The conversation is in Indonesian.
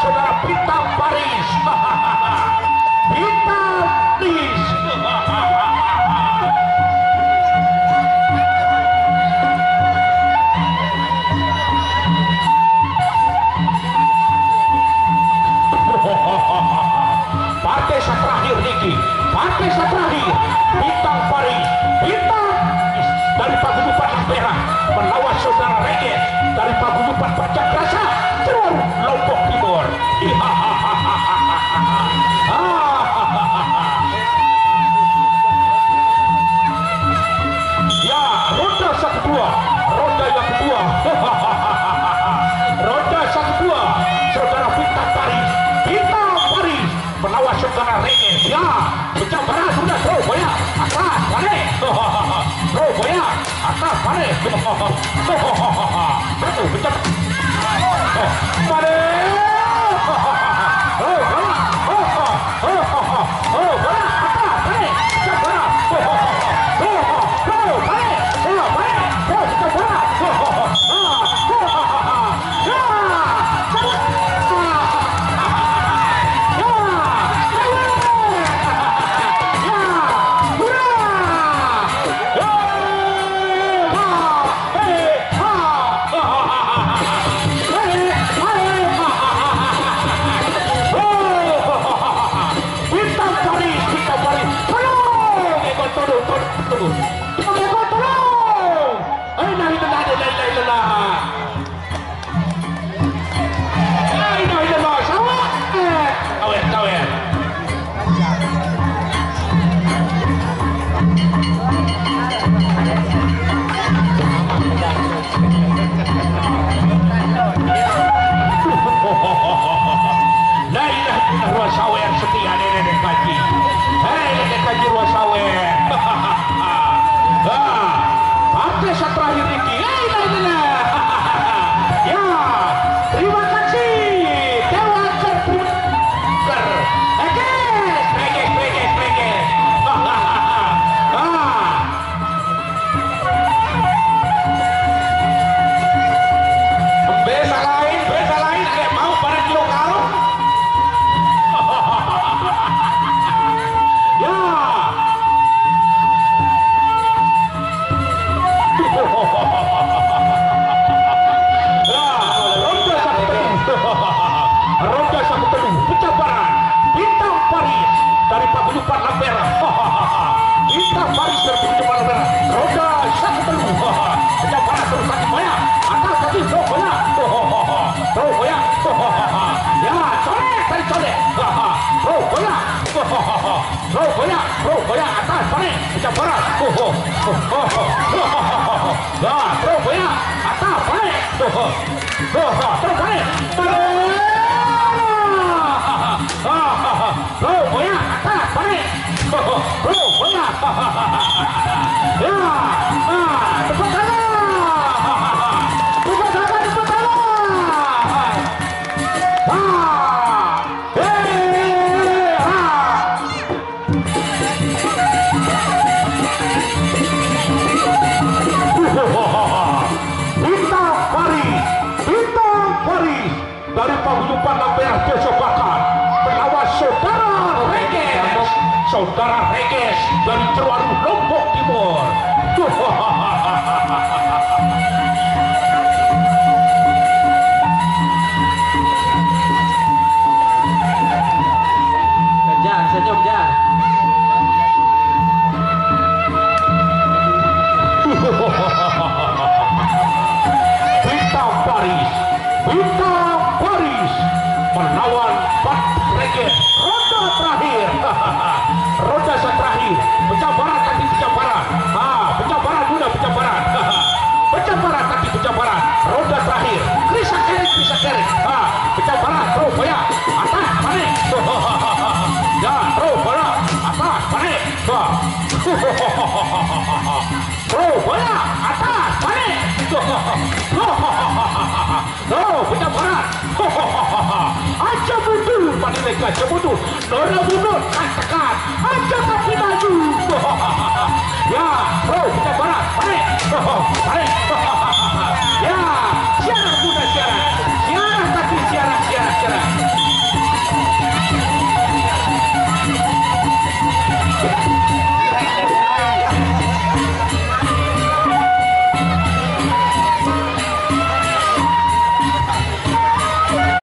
saudara Bintang Paris. Bintang Paris. Partesa terakhir Niki, partesa terakhir Bintang Paris, Bintang dari Paguyuban Merah melawan saudara Regis dari Paguyuban Pacakrasa Ceror Lombok Timur. Ya, roda yang kedua, roda yang kedua. Roda yang kedua, saudara Bintang Paris, Bintang Paris melawan saudara Regis. Ya, pecah barat sudah Surabaya atas balik. Surabaya atas balik. Satu pecah balik. Saudara Regis dari Cerwaru Lombok Timur. Jangan senyum jangan. Bintang Paris, Bintang Paris melawan Pak Regis. Roda terakhir. Roda terakhir, pecah barat kaki pecah barat. Pecah barat sudah pecah barat. Pecah barat kaki pecah barat. Roda terakhir, Krisa Kerik. Pecah barat, Surabaya atas balik. Ya, Surabaya atas balik. Surabaya atas balik. Pecah barat. Aja mundur, Panileka aja mundur. Nora mundur, tekan. Aja